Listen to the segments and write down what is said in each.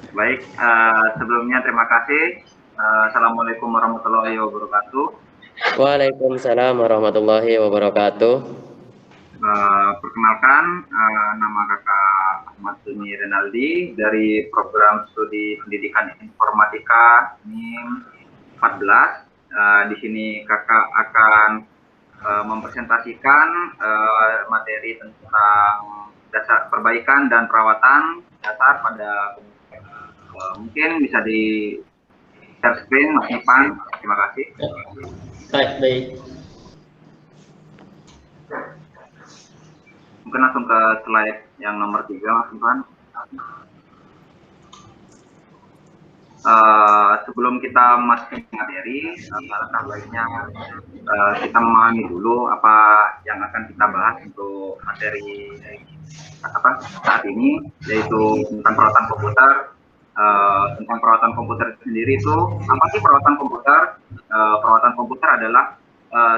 Baik, sebelumnya terima kasih. Assalamualaikum warahmatullahi wabarakatuh. Waalaikumsalam warahmatullahi wabarakatuh. Perkenalkan, nama Kakak Ahmad Tumi Renaldi dari program studi pendidikan informatika NIM 14. Di sini Kakak akan mempresentasikan materi tentang dasar perbaikan dan perawatan dasar pada mungkin bisa di share screen Mas Ipan. Terima kasih. Baik. Mungkin langsung ke slide yang nomor 3, Mas Ipan. Sebelum kita masuk ke materi, alangkah baiknya kita memahami dulu apa yang akan kita bahas untuk materi saat ini, yaitu tentang perawatan komputer. Tentang perawatan komputer sendiri itu apa sih perawatan komputer? Perawatan komputer adalah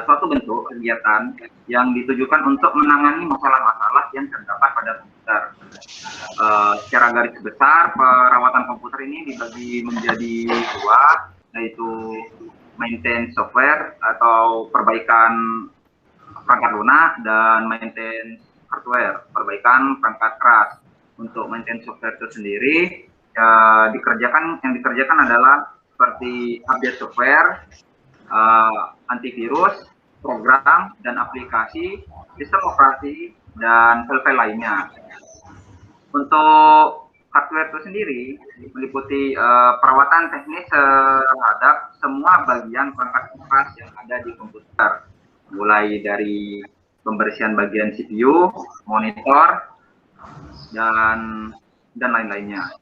suatu bentuk kegiatan yang ditujukan untuk menangani masalah-masalah yang terdapat pada komputer. Secara garis besar, perawatan komputer ini dibagi menjadi dua, yaitu maintenance software atau perbaikan perangkat lunak, dan maintenance hardware, perbaikan perangkat keras. Untuk maintenance software itu sendiri, yang dikerjakan adalah seperti update software, antivirus, program dan aplikasi, sistem operasi, dan file-file lainnya. Untuk hardware itu sendiri meliputi perawatan teknis terhadap semua bagian perangkat keras yang ada di komputer, mulai dari pembersihan bagian CPU, monitor, dan lain-lainnya.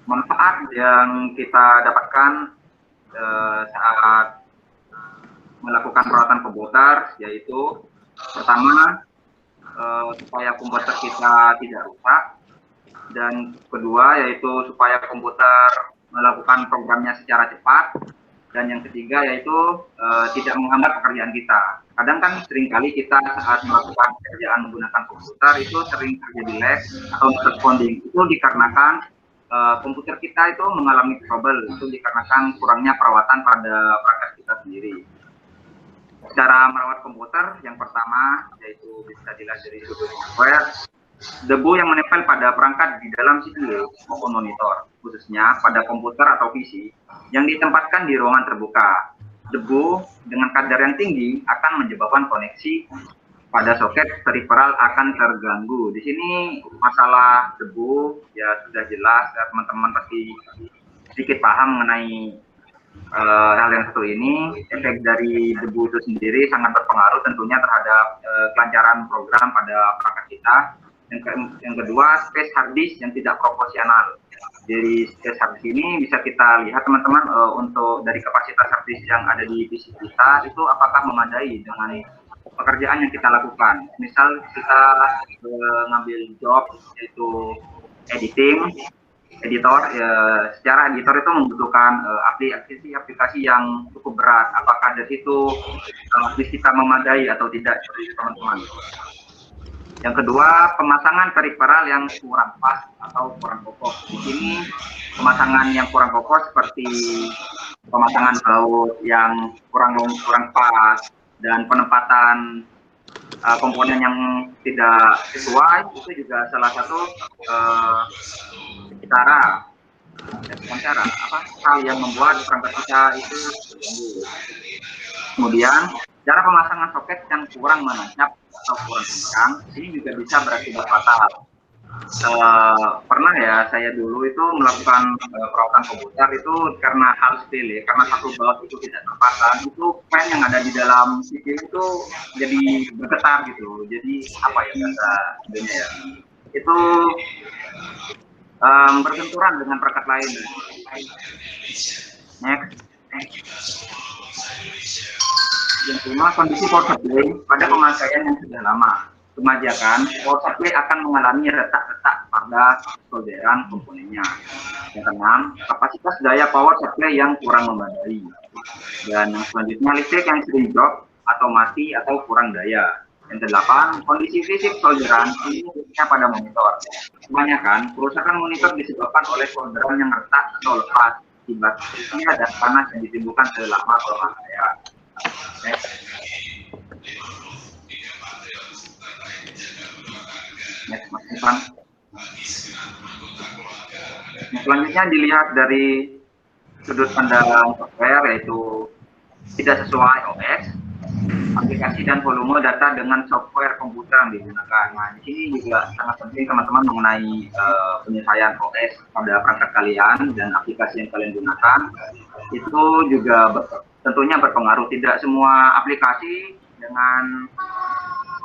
Manfaat yang kita dapatkan saat melakukan perawatan komputer yaitu pertama, supaya komputer kita tidak rusak, dan kedua yaitu supaya komputer melakukan programnya secara cepat, dan yang ketiga yaitu tidak menghambat pekerjaan kita. Kadang kan seringkali kita saat melakukan pekerjaan menggunakan komputer itu sering terjadi lag atau responding. Itu dikarenakan komputer kita itu mengalami trouble, itu dikarenakan kurangnya perawatan pada perangkat kita sendiri. Cara merawat komputer yang pertama yaitu bisa dilihat dari sudut software. Debu yang menempel pada perangkat di dalam CPU maupun monitor, khususnya pada komputer atau PC yang ditempatkan di ruangan terbuka. Debu dengan kadar yang tinggi akan menyebabkan koneksi pada soket peripheral akan terganggu. Di sini masalah debu ya sudah jelas, ya, teman-teman pasti sedikit paham mengenai hal yang satu ini. Efek dari debu itu sendiri sangat berpengaruh tentunya terhadap kelancaran program pada perangkat kita. Yang kedua, space hard disk yang tidak proporsional. Dari space hard disk ini bisa kita lihat teman-teman, untuk dari kapasitas hard disk yang ada di PC kita itu apakah memadai dengan pekerjaan yang kita lakukan. Misal kita ngambil job yaitu editor, ya, secara editor itu membutuhkan aplikasi yang cukup berat. Apakah dari situ disk kita memadai atau tidak, teman-teman? Yang kedua, pemasangan peripheral yang kurang pas atau kurang kokoh. Di sini pemasangan yang kurang kokoh seperti pemasangan baut yang kurang pas dan penempatan komponen yang tidak sesuai, itu juga salah satu hal yang membuat perangkat kita itu terganggu. Kemudian cara pemasangan soket yang kurang menancap atau kurang kencang, ini juga bisa berakibat fatal. Pernah ya saya dulu itu melakukan perawatan komputer itu karena hal sepele, karena satu baut itu tidak terpasang, itu fan yang ada di dalam CPU itu jadi bergetar gitu. Jadi apa ya bahasa Indonesia ya? Itu berbenturan dengan perangkat lain. Next. Yang kelima, kondisi power supply pada pemakaian yang sudah lama. Kebijakan power supply akan mengalami retak-retak pada solderan komponennya. Yang keenam, kapasitas daya power supply yang kurang memadai. Dan yang selanjutnya, listrik yang sering drop atau mati atau kurang daya. Yang ke-8, kondisi fisik solderan ini khususnya pada monitor. Kebanyakan kerusakan monitor disebabkan oleh solderan yang retak atau lepas akibat usia dan panas yang ditimbulkan selama berolahraga. Selanjutnya dilihat dari sudut pandang software, yaitu tidak sesuai OS, aplikasi dan volume data dengan software komputer yang digunakan. Nah, di sini juga sangat penting teman-teman mengenai penyesuaian OS pada perangkat kalian dan aplikasi yang kalian gunakan. Itu juga tentunya berpengaruh. Tidak semua aplikasi dengan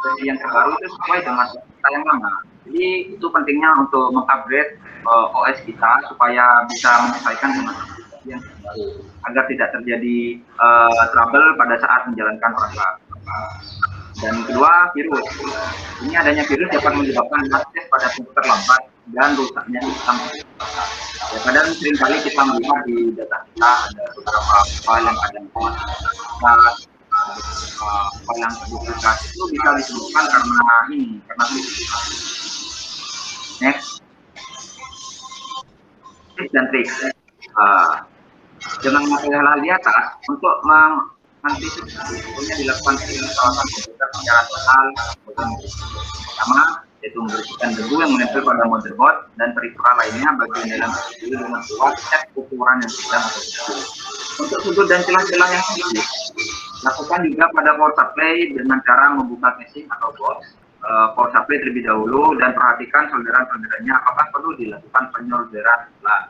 versi yang terbaru itu sesuai dengan kita yang lama. Jadi itu pentingnya untuk mengupgrade OS kita supaya bisa menyesuaikan dengan aplikasi yang terbaru agar tidak terjadi trouble pada saat menjalankan perangkat. Dan kedua, virus. Ini adanya virus dapat menyebabkan akses pada komputer lambat dan rusaknya sistem. Ya, kadang seringkali kita melihat di data kita ada beberapa file yang ada file yang terduplikat itu bisa disebabkan karena virus. Next, tips dan trik. Dengan hal di atas, untuk mengantisipasi tentunya dilakukan pengawasan komputer secara total. Pertama, yaitu membersihkan debu yang menempel pada motherboard dan peripheral lainnya bagian dalam CPU dengan kuat, cek ukuran yang sedang atau kecil. Untuk sudut dan celah-celah yang sedikit, lakukan juga pada power supply dengan cara membuka casing atau box power supply terlebih dahulu dan perhatikan solderan-solderannya apakah perlu dilakukan penyolderan ulang.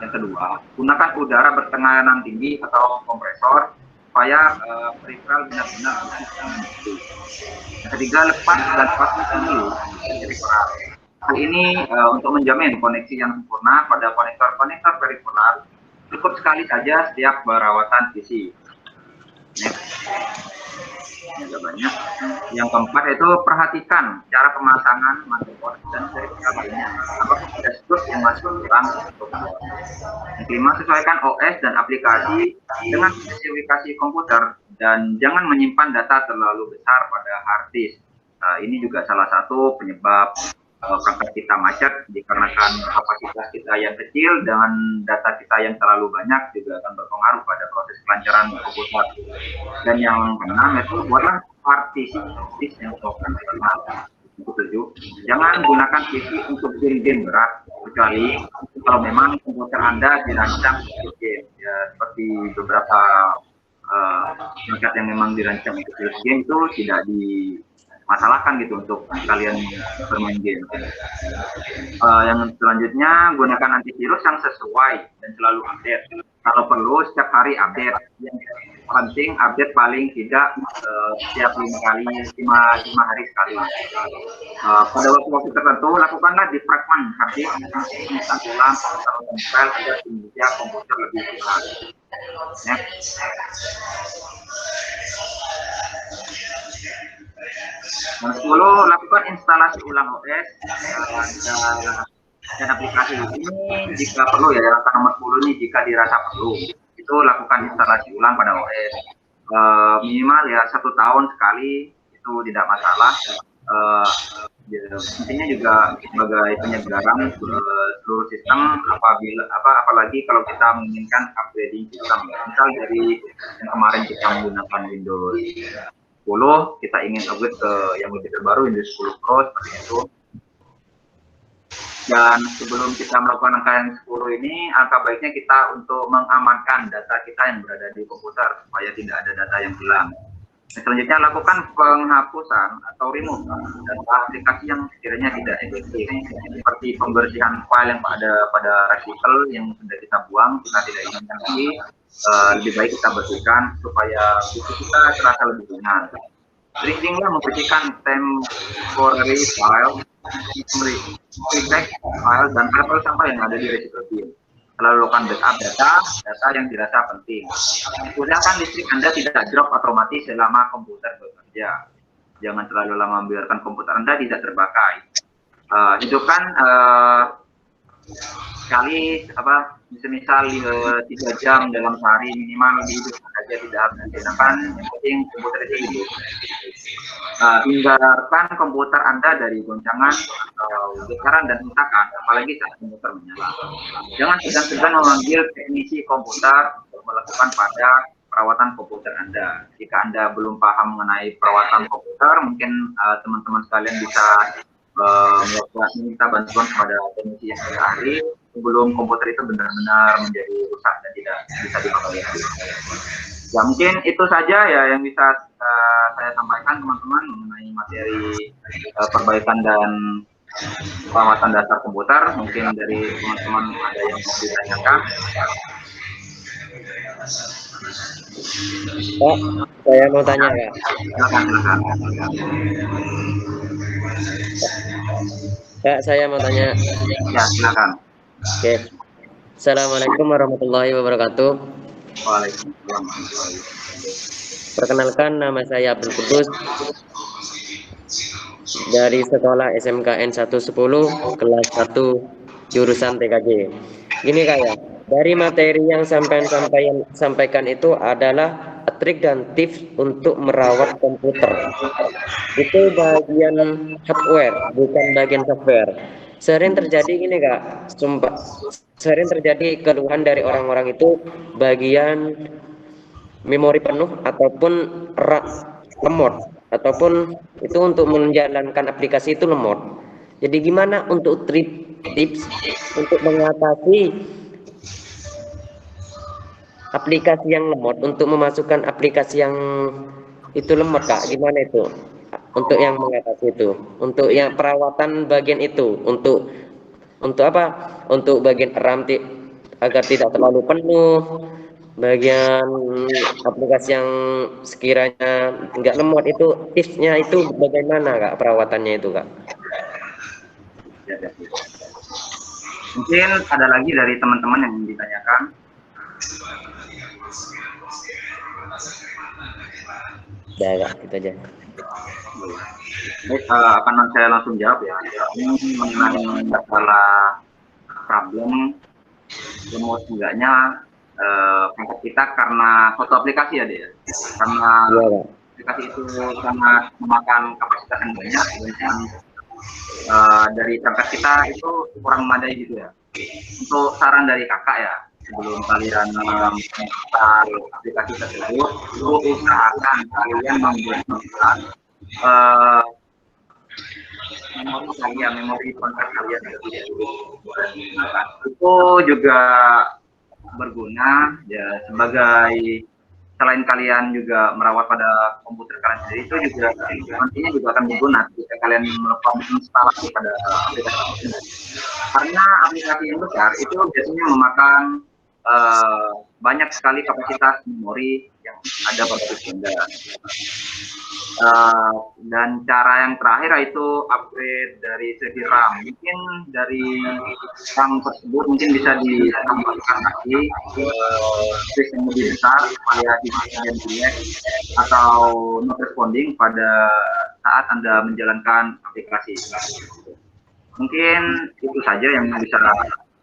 Yang kedua, gunakan udara bertekanan tinggi atau kompresor supaya peripheral benar-benar bisa mendukung. Yang ketiga, lepas dan pasang dulu peripheral. Hal ini untuk menjamin koneksi yang sempurna pada konektor-konektor peripheral. Cukup sekali saja setiap perawatan PC. Agak banyak. Yang keempat itu perhatikan cara pemasangan motherboard dan peripheral lainnya. Apakah ada struk yang masih kurang? Yang kelima, sesuaikan OS dan aplikasi dengan spesifikasi komputer dan jangan menyimpan data terlalu besar pada hard disk. Ini juga salah satu penyebab perangkat kita macet dikarenakan kapasitas kita yang kecil dengan data kita yang terlalu banyak juga akan berpengaruh pada proses kelancaran komputer. Dan yang keenam itu buatlah partisi disk yang optimal. Ketujuh, jangan gunakan PC untuk game berat kecuali kalau memang komputer Anda dirancang untuk game, ya seperti beberapa perangkat yang memang dirancang untuk game itu tidak dimasalahkan gitu untuk kalian bermain game. Yang selanjutnya, gunakan antivirus yang sesuai dan selalu update. Kalau perlu setiap hari update. Yang penting update paling tidak setiap 5 hari sekali. Pada waktu tertentu lakukanlah defragment hard disk instan ulang atau file agar kinerja komputer lebih cepat. Yang 10, lakukan instalasi ulang OS dan aplikasi ini jika perlu, ya langkah nomor 10 ini jika dirasa perlu itu lakukan instalasi ulang pada OS minimal ya 1 tahun sekali, itu tidak masalah. Intinya juga sebagai penyegaran seluruh sistem apalagi kalau kita menginginkan upgrading sistem, misal dari yang kemarin kita menggunakan Windows 10 kita ingin upgrade ke yang lebih terbaru Windows 10 Pro seperti itu. Dan sebelum kita melakukan angka yang 10 ini, alangkah baiknya kita untuk mengamankan data kita yang berada di komputer supaya tidak ada data yang hilang. Selanjutnya, lakukan penghapusan atau remove data aplikasi yang sekiranya tidak efektif, seperti pembersihan file yang ada pada resikel yang sudah kita buang, kita tidak inginkan lagi. Lebih baik kita bersihkan supaya buku kita terasa lebih ringan. Sering-seringlah membersihkan temporary file, file dan hafal sampah yang ada di resikel bin. Lalu lakukan backup data yang dirasa penting. Usahakan listrik Anda tidak drop otomatis selama komputer bekerja. Jangan terlalu lama membiarkan komputer Anda tidak terpakai. Hidupkan sekali apa misal 3 jam dalam sehari minimal hidup saja tidak harus digunakan, yang penting komputer itu hidup. Hindarkan komputer Anda dari goncangan atau getaran dan hentakan, apalagi saat komputer menyala. Jangan segan-segan memanggil teknisi komputer untuk melakukan pada perawatan komputer Anda. Jika Anda belum paham mengenai perawatan komputer, mungkin teman-teman sekalian bisa minta bantuan kepada teknisi yang ahli sebelum komputer itu benar-benar menjadi rusak dan tidak bisa dipakai. Ya mungkin itu saja ya yang bisa saya sampaikan teman-teman mengenai materi perbaikan dan perawatan dasar komputer. Mungkin dari teman-teman ada yang mau ditanyakan. Pak, saya mau tanya ya. Silakan. Kak, saya mau tanya. Ya, silakan. Oke. Assalamualaikum warahmatullahi wabarakatuh. Waalaikumsalam. Perkenalkan, nama saya Abdul Kudus dari sekolah SMKN 110 kelas 1 jurusan TKJ. Gini Kak ya, dari materi yang sampaikan itu adalah trik dan tips untuk merawat komputer. Itu bagian hardware, bukan bagian software. Sering terjadi gini Kak, sering terjadi keluhan dari orang-orang itu bagian memori penuh ataupun lemot, ataupun itu untuk menjalankan aplikasi itu lemot. Jadi gimana untuk tips untuk mengatasi aplikasi yang lemot, untuk memasukkan aplikasi yang itu lemot Kak, gimana itu untuk yang mengatasi itu, untuk yang perawatan bagian itu, untuk apa, untuk bagian RAM agar tidak terlalu penuh, bagian aplikasi yang sekiranya nggak lemot, itu tipsnya itu bagaimana Kak, perawatannya itu Kak? Ya. Mungkin ada lagi dari teman-teman yang ditanyakan. Ya Kak, kita aja. Baik, akan saya langsung jawab ya. Ini mengenai masalah problem remote enggaknya perangkat kita karena suatu aplikasi ya dia. Karena aplikasi itu sangat memakan kapasitas yang banyak dan dari perangkat kita itu kurang memadai gitu ya. Untuk saran dari kakak ya, sebelum kalian menginstal aplikasi tersebut, itu usahakan kalian menggunakan memori kontak kalian itu juga berguna ya, sebagai selain kalian juga merawat pada komputer kalian sendiri, itu juga nantinya juga akan berguna jika kalian melakukan instalasi pada aplikasi itu. Karena aplikasi yang besar itu biasanya memakan banyak sekali kapasitas memori yang ada pada sistem dan cara yang terakhir yaitu upgrade dari segi RAM. Mungkin dari RAM tersebut mungkin bisa ditambahkan lagi space yang lebih besar supaya tidak jelek atau not responding pada saat Anda menjalankan aplikasi. Mungkin itu saja yang bisa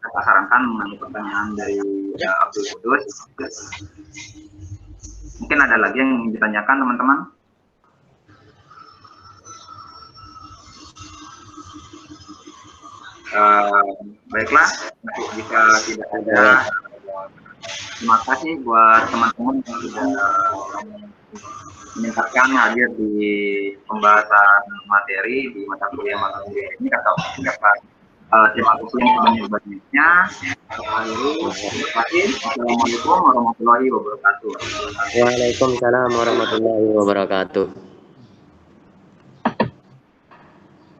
saya sarankan mengenai pertanyaan dari Abdul Kudus. Mungkin ada lagi yang ditanyakan teman-teman? Baiklah, jika tidak ada, terima kasih buat teman-teman yang sudah menyempatkan hadir di pembahasan materi di mata kuliah ini atau dapat terima kasih yang sebanyak-banyaknya. Terima kasih. Assalamualaikum warahmatullahi wabarakatuh. Waalaikumsalam warahmatullahi wabarakatuh.